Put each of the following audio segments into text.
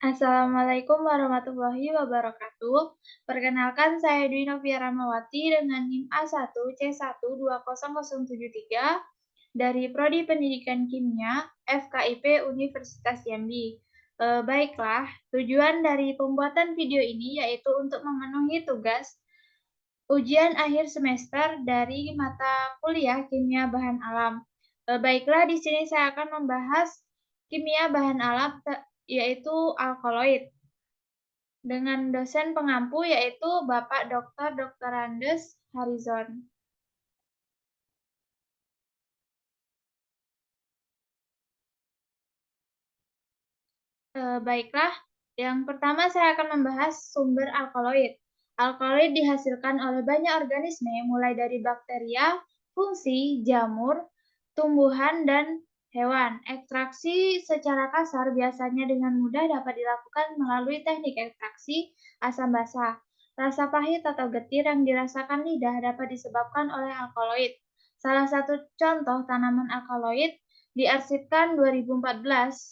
Assalamualaikum warahmatullahi wabarakatuh. Perkenalkan, saya Dwi Novia Ramawati dengan NIM A1C12073 dari Prodi Pendidikan Kimia FKIP Universitas Jambi. Baiklah, tujuan dari pembuatan video ini yaitu untuk memenuhi tugas ujian akhir semester dari mata kuliah Kimia Bahan Alam. Baiklah, di sini saya akan membahas kimia bahan alam, yaitu alkaloid, dengan dosen pengampu yaitu Bapak Dr. Andes Harizon. Baiklah, yang pertama saya akan membahas sumber alkaloid. Alkaloid dihasilkan oleh banyak organisme, mulai dari bakteria, fungsi, jamur, tumbuhan, dan hewan. Ekstraksi secara kasar biasanya dengan mudah dapat dilakukan melalui teknik ekstraksi asam basa. Rasa pahit atau getir yang dirasakan lidah dapat disebabkan oleh alkaloid. Salah satu contoh tanaman alkaloid diarsipkan 2014,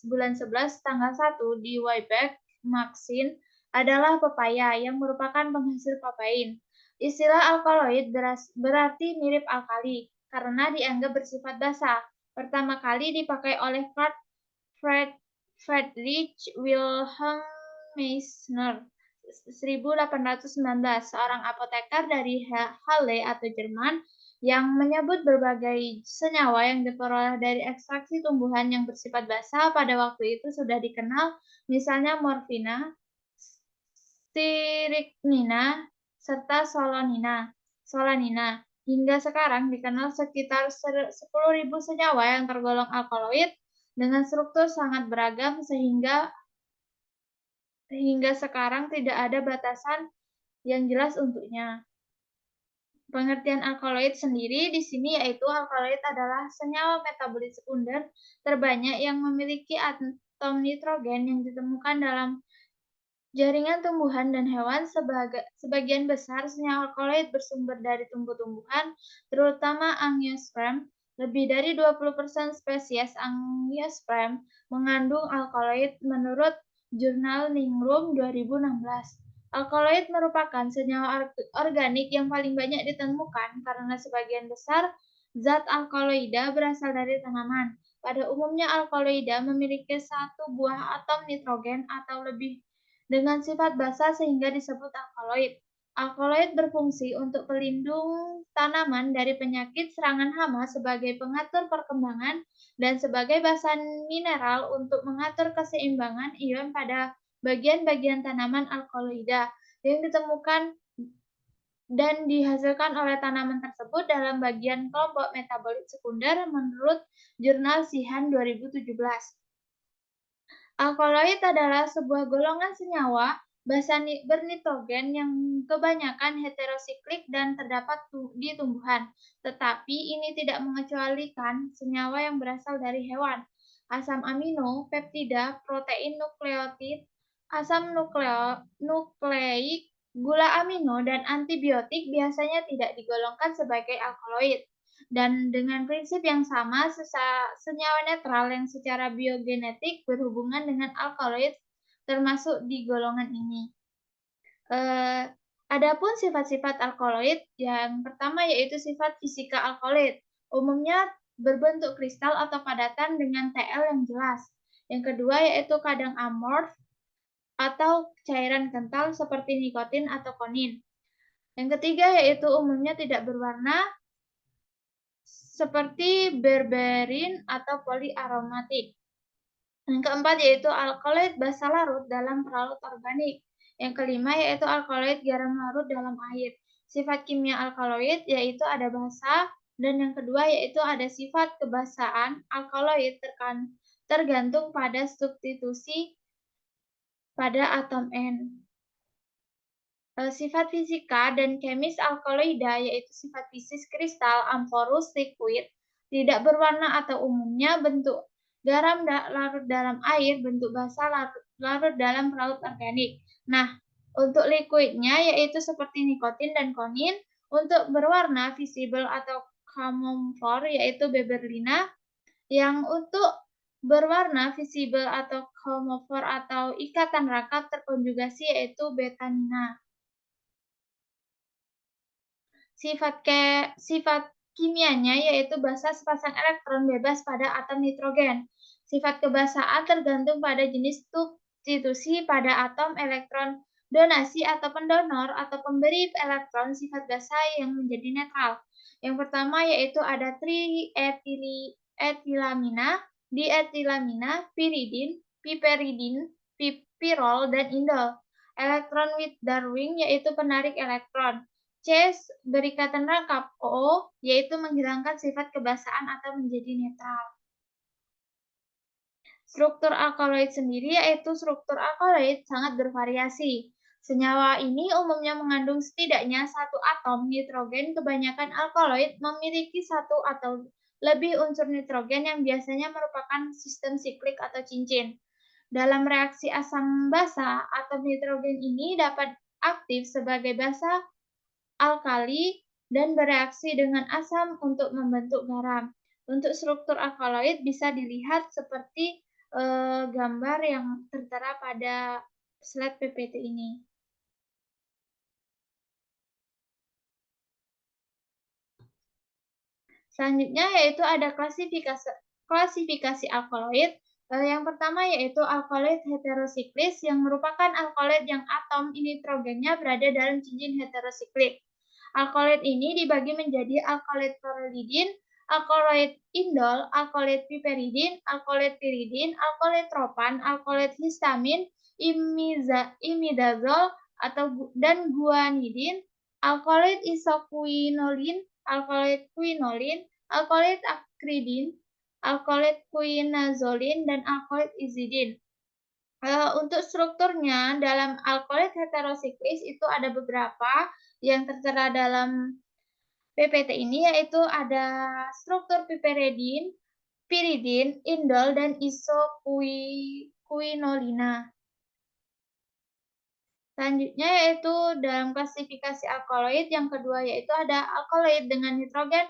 bulan 11, tanggal 1 di Wayback Magazine adalah pepaya yang merupakan penghasil papain. Istilah alkaloid berarti mirip alkali karena dianggap bersifat basa. Pertama kali dipakai oleh Friedrich Wilhelm Meissner 1819, seorang apoteker dari Halle atau Jerman yang menyebut berbagai senyawa yang diperoleh dari ekstraksi tumbuhan yang bersifat basa pada waktu itu sudah dikenal, misalnya morfina, strychnina, serta solanina. Hingga sekarang dikenal sekitar 10.000 senyawa yang tergolong alkaloid dengan struktur sangat beragam hingga sekarang tidak ada batasan yang jelas untuknya. Pengertian alkaloid sendiri di sini yaitu alkaloid adalah senyawa metabolit sekunder terbanyak yang memiliki atom nitrogen yang ditemukan dalam jaringan tumbuhan dan hewan. Sebagian besar senyawa alkaloid bersumber dari tumbuh-tumbuhan, terutama angiosperm. Lebih dari 20% spesies angiosperm mengandung alkaloid menurut jurnal Ningrum 2016. Alkaloid merupakan senyawa organik yang paling banyak ditemukan karena sebagian besar zat alkaloida berasal dari tanaman. Pada umumnya alkaloida memiliki satu buah atom nitrogen atau lebih dengan sifat basa sehingga disebut alkaloid. Alkaloid berfungsi untuk pelindung tanaman dari penyakit, serangan hama, sebagai pengatur perkembangan, dan sebagai basa mineral untuk mengatur keseimbangan ion pada bagian-bagian tanaman alkaloida yang ditemukan dan dihasilkan oleh tanaman tersebut dalam bagian kelompok metabolit sekunder menurut jurnal Sihan 2017. Alkaloid adalah sebuah golongan senyawa basa bernitrogen yang kebanyakan heterosiklik dan terdapat di tumbuhan, tetapi ini tidak mengecualikan senyawa yang berasal dari hewan. Asam amino, peptida, protein nukleotid, asam nukleik, gula amino, dan antibiotik biasanya tidak digolongkan sebagai alkaloid. Dan dengan prinsip yang sama, senyawa netral yang secara biogenetik berhubungan dengan alkaloid termasuk di golongan ini. Adapun sifat-sifat alkaloid, yang pertama yaitu sifat fisika alkaloid. Umumnya berbentuk kristal atau padatan dengan TL yang jelas. Yang kedua yaitu kadang amorf atau cairan kental seperti nikotin atau konin. Yang ketiga yaitu umumnya tidak berwarna seperti berberin atau poliaromatik. Yang keempat yaitu alkaloid basa larut dalam peralut organik. Yang kelima yaitu alkaloid garam larut dalam air. Sifat kimia alkaloid yaitu ada basa, dan yang kedua yaitu ada sifat kebasaan. Alkaloid tergantung pada substitusi pada atom N. Sifat fisika dan kemis alkaloida yaitu sifat fisik kristal, amorfus, liquid, tidak berwarna atau umumnya bentuk garam larut dalam air, bentuk basa larut dalam peraut organik. Nah, untuk liquidnya yaitu seperti nikotin dan konin. Untuk berwarna visible atau camouflage yaitu beberlina. Yang untuk Berwarna visibel atau chromofor atau ikatan rangkap terkonjugasi yaitu betanina. Sifat kimianya yaitu basa sepasang elektron bebas pada atom nitrogen. Sifat kebasaan tergantung pada jenis substitusi pada atom elektron donasi atau pendonor atau pemberi elektron sifat basa yang menjadi netral. Yang pertama yaitu ada trietilamina, dietilamina, piridin, piperidin, pipirol, dan indol. Elektron withdrawing yaitu penarik elektron. C. Berikatan rangkap. O, yaitu menghilangkan sifat kebasaan atau menjadi netral. Struktur alkaloid sendiri yaitu struktur alkaloid sangat bervariasi. Senyawa ini umumnya mengandung setidaknya satu atom nitrogen. Kebanyakan alkaloid memiliki satu atau lebih unsur nitrogen yang biasanya merupakan sistem siklik atau cincin. Dalam reaksi asam basa, atom nitrogen ini dapat aktif sebagai basa alkali dan bereaksi dengan asam untuk membentuk garam. Untuk struktur alkaloid bisa dilihat seperti gambar yang tertera pada slide PPT ini. Selanjutnya yaitu ada klasifikasi alkaloid. Yang pertama yaitu alkaloid heterosiklis yang merupakan alkaloid yang atom nitrogennya berada dalam cincin heterosiklik. Alkaloid ini dibagi menjadi alkaloid chlorhydrin, alkaloid indol, alkaloid piperidin, alkaloid piridin, alkaloid propan, alkaloid histamin, imidazol dan guanidin, alkaloid isoquinolin, alkaloid quinolin, alkaloid akridin, alkaloid quinazolin, dan alkaloid izidin. Untuk strukturnya dalam alkaloid heterosiklis itu ada beberapa yang tertera dalam PPT ini yaitu ada struktur piperidin, piridin, indol, dan isoquinolina. Selanjutnya yaitu dalam klasifikasi alkaloid yang kedua yaitu ada alkaloid dengan nitrogen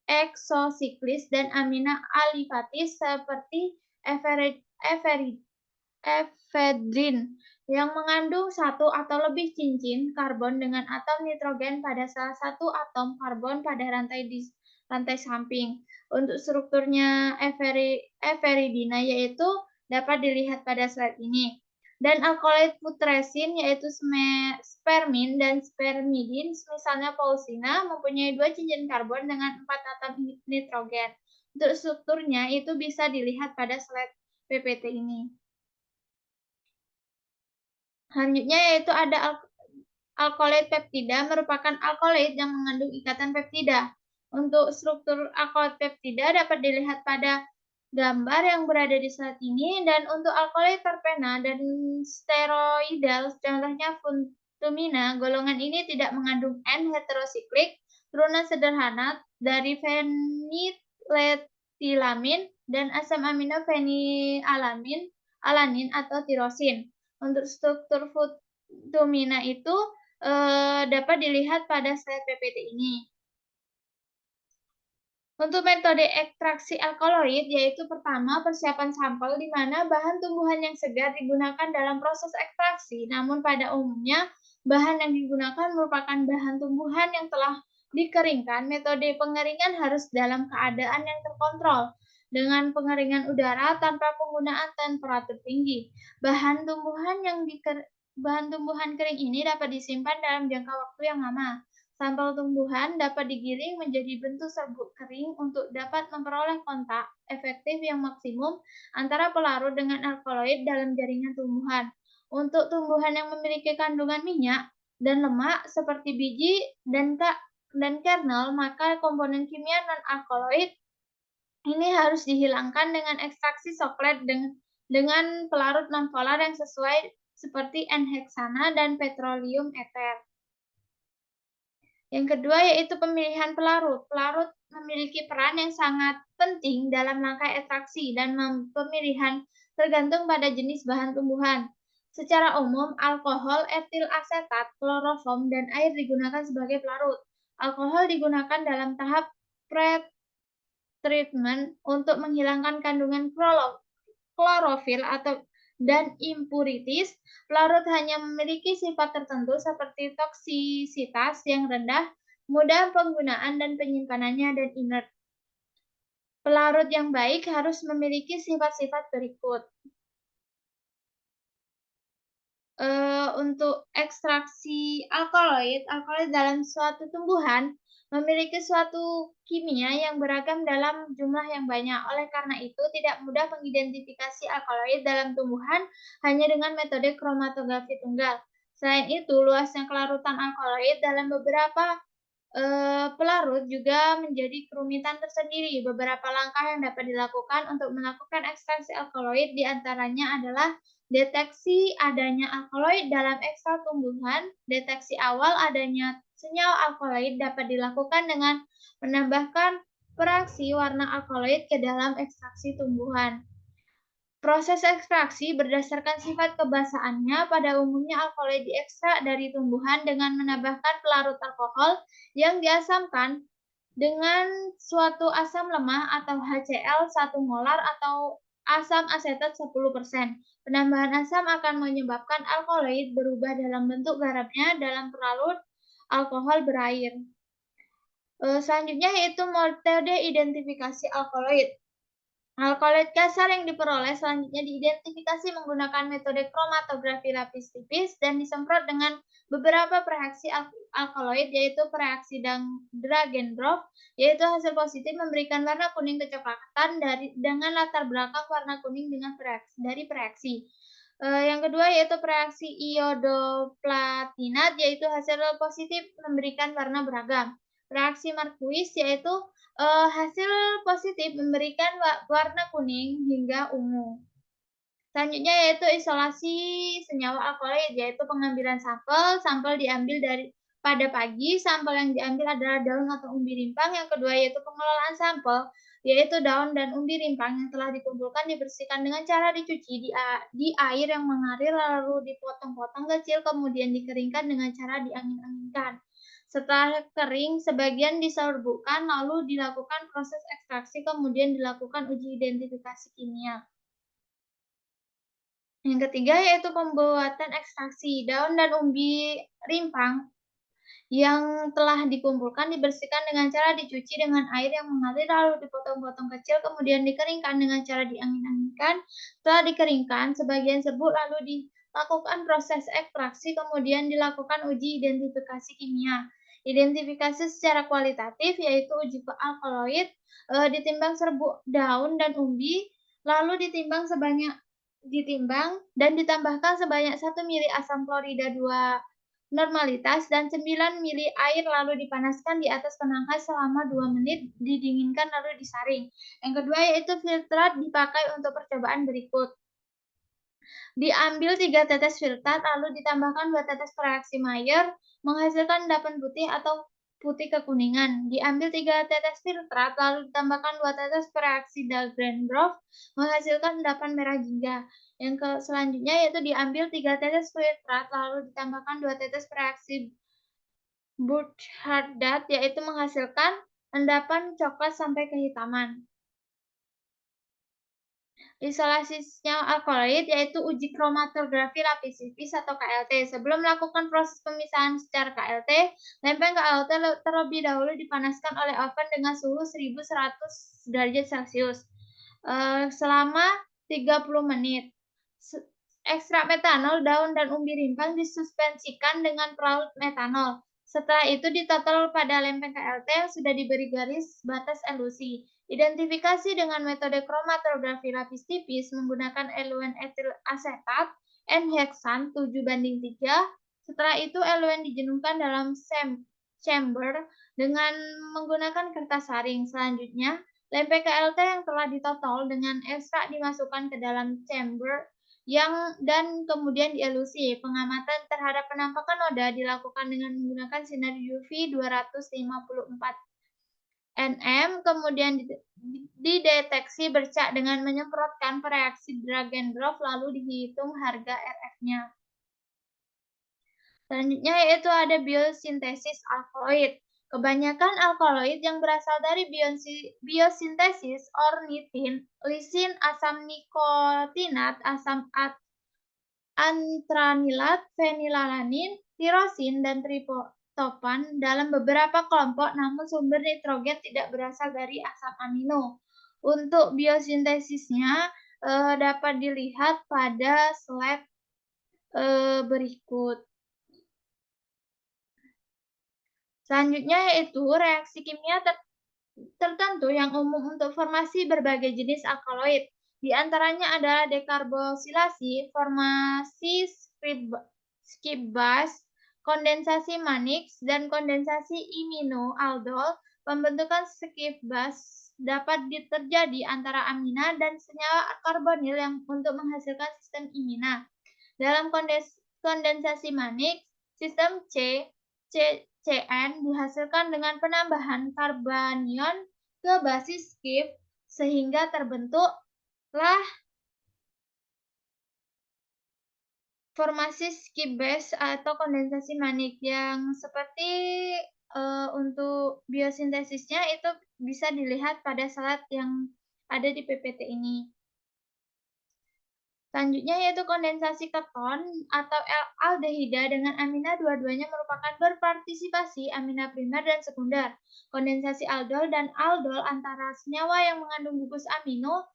eksosiklis dan amina alifatis seperti efedrin yang mengandung satu atau lebih cincin karbon dengan atom nitrogen pada salah satu atom karbon pada rantai samping. Untuk strukturnya eferidina yaitu dapat dilihat pada slide ini. Dan alkaloid putresin yaitu spermin dan spermidin, misalnya pausina, mempunyai dua cincin karbon dengan 4 atom nitrogen. Untuk strukturnya itu bisa dilihat pada slide PPT ini. Selanjutnya yaitu ada alkaloid peptida, merupakan alkaloid yang mengandung ikatan peptida. Untuk struktur alkaloid peptida dapat dilihat pada gambar yang berada di slide ini, dan untuk alkaloid terpena dan steroidal, contohnya funtumina, golongan ini tidak mengandung N heterosiklik, turunan sederhana dari feniletilamin dan asam amino fenilalamin, alanin atau tirosin. Untuk struktur funtumina itu dapat dilihat pada slide PPT ini. Untuk metode ekstraksi alkaloid, yaitu pertama persiapan sampel di mana bahan tumbuhan yang segar digunakan dalam proses ekstraksi, namun pada umumnya bahan yang digunakan merupakan bahan tumbuhan yang telah dikeringkan. Metode pengeringan harus dalam keadaan yang terkontrol, dengan pengeringan udara tanpa penggunaan temperatur tinggi. Bahan tumbuhan kering ini dapat disimpan dalam jangka waktu yang lama. Sampel tumbuhan dapat digiling menjadi bentuk serbuk kering untuk dapat memperoleh kontak efektif yang maksimum antara pelarut dengan alkaloid dalam jaringan tumbuhan. Untuk tumbuhan yang memiliki kandungan minyak dan lemak seperti biji dan kernel, maka komponen kimia non-alkaloid ini harus dihilangkan dengan ekstraksi soklet dengan pelarut nonpolar yang sesuai seperti N-heksana dan petroleum ether. Yang kedua yaitu pemilihan pelarut. Pelarut memiliki peran yang sangat penting dalam langkah ekstraksi dan pemilihan tergantung pada jenis bahan tumbuhan. Secara umum, alkohol, etil asetat, kloroform, dan air digunakan sebagai pelarut. Alkohol digunakan dalam tahap pre-treatment untuk menghilangkan kandungan klorofil dan impurities, pelarut hanya memiliki sifat tertentu seperti toksisitas yang rendah, mudah penggunaan dan penyimpanannya, dan inert. Pelarut yang baik harus memiliki sifat-sifat berikut. Untuk ekstraksi alkaloid dalam suatu tumbuhan memiliki suatu kimia yang beragam dalam jumlah yang banyak. Oleh karena itu, tidak mudah mengidentifikasi alkaloid dalam tumbuhan hanya dengan metode kromatografi tunggal. Selain itu, luasnya kelarutan alkaloid dalam beberapa pelarut juga menjadi kerumitan tersendiri. Beberapa langkah yang dapat dilakukan untuk melakukan ekstraksi alkaloid diantaranya adalah deteksi adanya alkaloid dalam ekstrak tumbuhan. Deteksi awal adanya senyawa alkaloid dapat dilakukan dengan menambahkan fraksi warna alkaloid ke dalam ekstraksi tumbuhan. Proses ekstraksi berdasarkan sifat kebasahannya. Pada umumnya alkaloid diekstrak dari tumbuhan dengan menambahkan pelarut alkohol yang diasamkan dengan suatu asam lemah atau HCl 1 molar atau asam asetat 10%. Penambahan asam akan menyebabkan alkaloid berubah dalam bentuk garamnya dalam pelarut alkohol berair. Selanjutnya yaitu metode identifikasi alkaloid. Alkaloid kasar yang diperoleh selanjutnya diidentifikasi menggunakan metode kromatografi lapis tipis dan disemprot dengan beberapa reaksi alkaloid, yaitu reaksi Dragendorf, yaitu hasil positif memberikan warna kuning kecoklatan dengan latar belakang warna kuning dari reaksi. Yang kedua yaitu reaksi iodoplatinat, yaitu hasil positif memberikan warna beragam. Reaksi Marquis yaitu hasil positif memberikan warna kuning hingga ungu. Selanjutnya yaitu isolasi senyawa alkaloid, yaitu pengambilan sampel diambil pada pagi, sampel yang diambil adalah daun atau umbi rimpang. Yang kedua yaitu pengelolaan sampel, yaitu daun dan umbi rimpang yang telah dikumpulkan dibersihkan dengan cara dicuci di air yang mengalir, lalu dipotong-potong kecil, kemudian dikeringkan dengan cara diangin-anginkan. Setelah kering, sebagian diserbukkan, lalu dilakukan proses ekstraksi, kemudian dilakukan uji identifikasi kimia. Yang ketiga yaitu pembuatan ekstraksi. Daun dan umbi rimpang yang telah dikumpulkan dibersihkan dengan cara dicuci dengan air yang mengalir, lalu dipotong-potong kecil, kemudian dikeringkan dengan cara diangin-anginkan. Setelah dikeringkan, sebagian serbuk lalu dilakukan proses ekstraksi, kemudian dilakukan uji identifikasi kimia. Identifikasi secara kualitatif yaitu uji alkaloid, ditimbang serbuk daun dan umbi, lalu ditimbang dan ditambahkan sebanyak 1 mili asam klorida 2 normalitas dan 9 mili air, lalu dipanaskan di atas penangkai selama 2 menit, didinginkan lalu disaring. Yang kedua yaitu filtrat dipakai untuk percobaan berikut. Diambil 3 tetes filtrat lalu ditambahkan 2 tetes reaksi Mayer menghasilkan endapan putih atau putih kekuningan. Diambil 3 tetes filtrat lalu ditambahkan 2 tetes reaksi Dahlgren-Grove menghasilkan endapan merah jingga. Yang selanjutnya yaitu diambil 3 tetes filtrat lalu ditambahkan 2 tetes reaksi Burkhardt, yaitu menghasilkan endapan coklat sampai kehitaman. Isolasi senyawa alkaloid yaitu uji kromatografi lapis tipis atau KLT. Sebelum melakukan proses pemisahan secara KLT, lempeng KLT terlebih dahulu dipanaskan oleh oven dengan suhu 1100 derajat Celcius selama 30 menit. Ekstrak metanol, daun dan umbi rimpang disuspensikan dengan peraut metanol. Setelah itu ditotol pada lempeng KLT yang sudah diberi garis batas elusi. Identifikasi dengan metode kromatografi lapis tipis menggunakan eluen etil asetat N-heksan 7:3. Setelah itu eluen dijenuhkan dalam chamber dengan menggunakan kertas saring. Selanjutnya, lempeng KLT yang telah ditotol dengan ekstrak dimasukkan ke dalam chamber dan kemudian dielusi. Pengamatan terhadap penampakan noda dilakukan dengan menggunakan sinar UV 254 nm, kemudian dideteksi bercak dengan menyemprotkan reaksi Dragendorf, lalu dihitung harga RF-nya. Selanjutnya yaitu ada biosintesis alkaloid. Kebanyakan alkaloid yang berasal dari biosintesis ornitin, lisin, asam nikotinat, asam antranilat, fenilalanin, tirosin, dan triptofan dalam beberapa kelompok, namun sumber nitrogen tidak berasal dari asam amino. Untuk biosintesisnya dapat dilihat pada slide berikut. Selanjutnya yaitu reaksi kimia tertentu yang umum untuk formasi berbagai jenis alkaloid. Di antaranya adalah dekarbosilasi, formasi skip-base, kondensasi Mannix, dan kondensasi iminoaldol. Pembentukan skip-base dapat terjadi antara amina dan senyawa karbonil yang untuk menghasilkan sistem imina. Dalam kondensasi Mannix, sistem CN dihasilkan dengan penambahan karbanion ke basis skip sehingga terbentuklah formasi skip base atau kondensasi Mannix yang seperti untuk biosintesisnya itu bisa dilihat pada slide yang ada di PPT ini. Selanjutnya yaitu kondensasi keton atau aldehida dengan amina dua-duanya merupakan berpartisipasi amina primer dan sekunder. Kondensasi aldol dan aldol antara senyawa yang mengandung gugus amino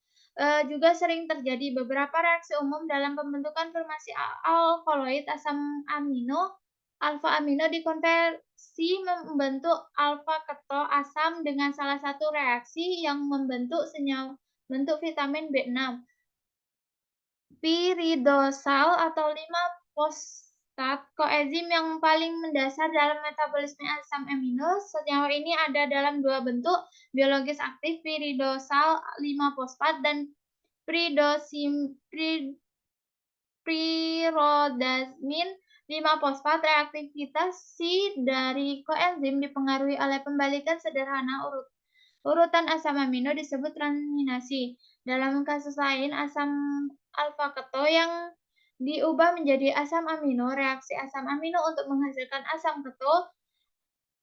juga sering terjadi. Beberapa reaksi umum dalam pembentukan formasi alkaloid asam amino, alfa amino dikonversi membentuk alfa keto asam dengan salah satu reaksi yang membentuk senyawa bentuk vitamin B6. Piridosal atau 5-fosfat koenzim yang paling mendasar dalam metabolisme asam amino. Senyawa ini ada dalam dua bentuk biologis aktif, piridosal 5-fosfat dan pirodasmin 5-fosfat. Reaktivitasi dari koenzim dipengaruhi oleh pembalikan sederhana urutan asam amino disebut transaminasi. Dalam kasus lain, asam alfa keto yang diubah menjadi asam amino, reaksi asam amino untuk menghasilkan asam keto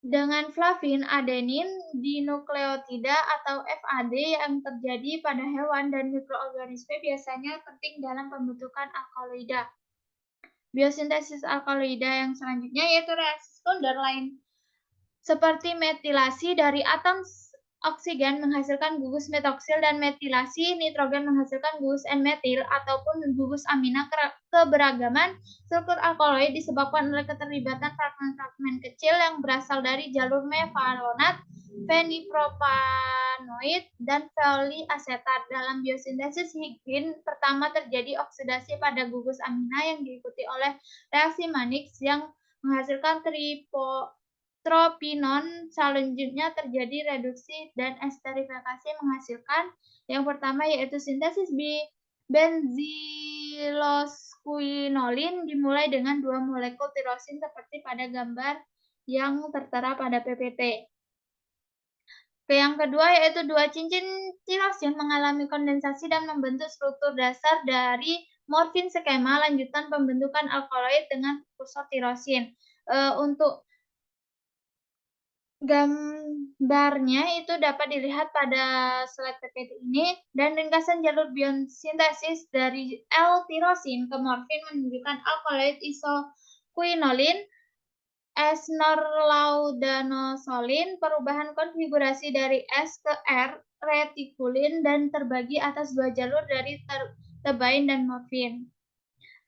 dengan flavin adenin dinukleotida atau FAD yang terjadi pada hewan dan mikroorganisme biasanya penting dalam pembentukan alkaloida. Biosintesis alkaloida yang selanjutnya yaitu reaksi sekunder lain seperti metilasi dari atom oksigen menghasilkan gugus metoksil dan metilasi nitrogen menghasilkan gugus N-metil ataupun gugus amina. Keberagaman struktur alkaloid disebabkan oleh keterlibatan fragmen-fragmen kecil yang berasal dari jalur mevalonat, fenipropanoid, dan poliasetat. Dalam biosintesis higin pertama terjadi oksidasi pada gugus amina yang diikuti oleh reaksi Mannix yang menghasilkan tropinon. Selanjutnya terjadi reduksi dan esterifikasi menghasilkan yang pertama yaitu sintesis benzilosquinolin dimulai dengan 2 molekul tirosin seperti pada gambar yang tertera pada PPT. Yang kedua yaitu 2 cincin tirosin mengalami kondensasi dan membentuk struktur dasar dari morfin skema lanjutan pembentukan alkaloid dengan prekursor tirosin. Untuk gambarnya itu dapat dilihat pada slide PPT ini dan ringkasan jalur biosintesis dari L-tirosin ke morfin menunjukkan alkaloid isoquinolin, S-norlaudanosolin, perubahan konfigurasi dari S ke R, retikulin, dan terbagi atas 2 jalur dari tebain dan morfin.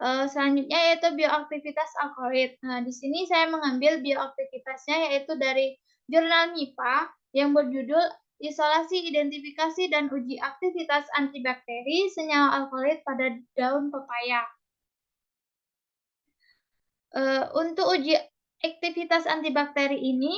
Selanjutnya yaitu bioaktivitas alkaloid. Nah, di sini saya mengambil bioaktivitasnya yaitu dari jurnal MIPA yang berjudul Isolasi, Identifikasi, dan Uji Aktivitas Antibakteri Senyawa Alkaloid pada Daun Pepaya. Untuk uji aktivitas antibakteri ini,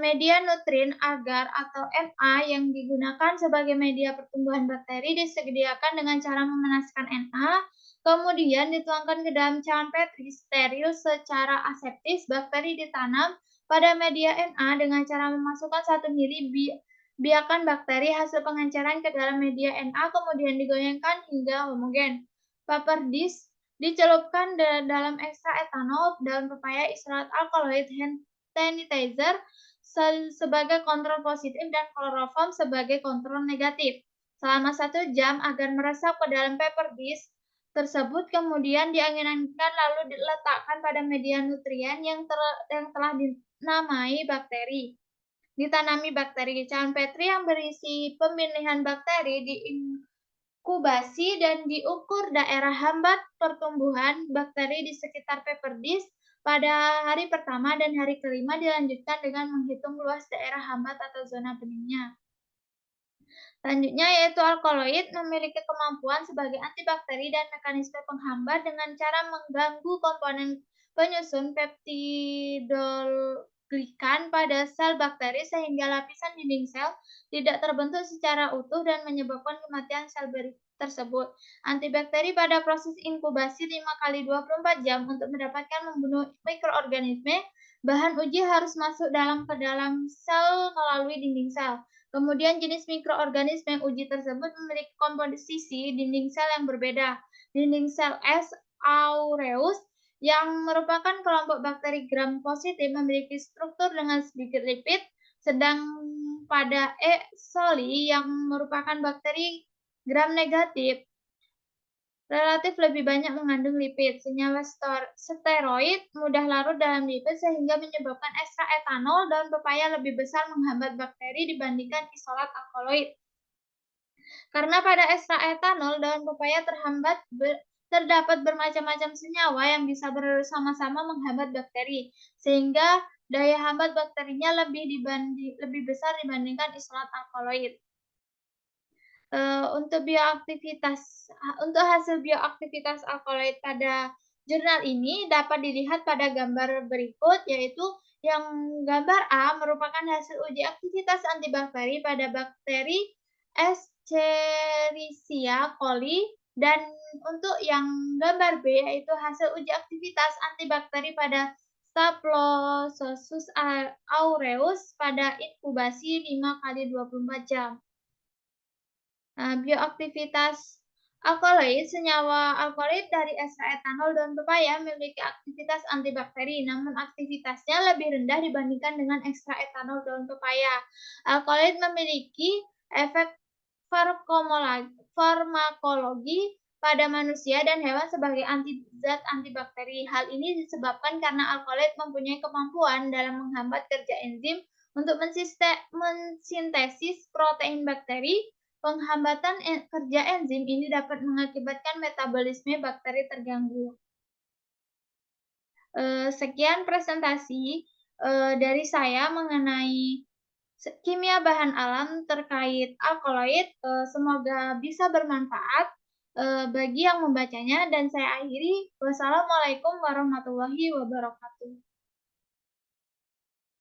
media nutrin agar atau NA yang digunakan sebagai media pertumbuhan bakteri disediakan dengan cara memanaskan NA, kemudian dituangkan ke dalam cawan Petri steril secara aseptis. Bakteri ditanam pada media NA dengan cara memasukkan 1 ml biakan bakteri hasil pengenceran ke dalam media NA, kemudian digoyangkan hingga homogen. Paper dish dicelupkan dalam ekstrak etanol, daun pepaya, isolat alkaloid, hand sanitizer, sebagai kontrol positif dan kloroform sebagai kontrol negatif selama 1 jam agar meresap ke dalam paper dish tersebut, kemudian diangin-anginkan lalu diletakkan pada media nutrien yang telah dinamai bakteri. Ditanami bakteri. Cairan Petri yang berisi pemilihan bakteri diinkubasi dan diukur daerah hambat pertumbuhan bakteri di sekitar paper dish. Pada hari pertama dan hari kelima dilanjutkan dengan menghitung luas daerah hambat atau zona benihnya. Selanjutnya yaitu alkaloid memiliki kemampuan sebagai antibakteri dan mekanisme penghambat dengan cara mengganggu komponen penyusun peptidoglikan pada sel bakteri sehingga lapisan dinding sel tidak terbentuk secara utuh dan menyebabkan kematian sel tersebut. Antibakteri pada proses inkubasi 5 kali 24 jam untuk mendapatkan membunuh mikroorganisme, bahan uji harus masuk ke dalam sel melalui dinding sel. Kemudian jenis mikroorganisme uji tersebut memiliki komposisi dinding sel yang berbeda. Dinding sel S. aureus yang merupakan kelompok bakteri gram positif memiliki struktur dengan sedikit lipid, sedang pada E. coli yang merupakan bakteri gram negatif relatif lebih banyak mengandung lipid. Senyawa steroid mudah larut dalam lipid sehingga menyebabkan ekstrak etanol daun pepaya lebih besar menghambat bakteri dibandingkan isolat alkaloid. Karena pada ekstrak etanol daun pepaya terdapat bermacam-macam senyawa yang bisa bersama-sama menghambat bakteri, sehingga daya hambat bakterinya lebih besar dibandingkan isolat alkaloid. Untuk hasil bioaktivitas alkaloid pada jurnal ini dapat dilihat pada gambar berikut, yaitu yang gambar A merupakan hasil uji aktivitas antibakteri pada bakteri Escherichia coli, dan untuk yang gambar B yaitu hasil uji aktivitas antibakteri pada Staphylococcus aureus pada inkubasi 5 kali 24 jam. Bioaktivitas alkaloid. Senyawa alkaloid dari ekstrak etanol daun pepaya memiliki aktivitas antibakteri, namun aktivitasnya lebih rendah dibandingkan dengan ekstrak etanol daun pepaya. Alkaloid memiliki efek farmakologi pada manusia dan hewan sebagai zat antibakteri. Hal ini disebabkan karena alkaloid mempunyai kemampuan dalam menghambat kerja enzim untuk mensintesis protein bakteri. Penghambatan kerja enzim ini dapat mengakibatkan metabolisme bakteri terganggu. Sekian presentasi dari saya mengenai kimia bahan alam terkait alkaloid. Semoga bisa bermanfaat bagi yang membacanya, dan saya akhiri. Wassalamualaikum warahmatullahi wabarakatuh.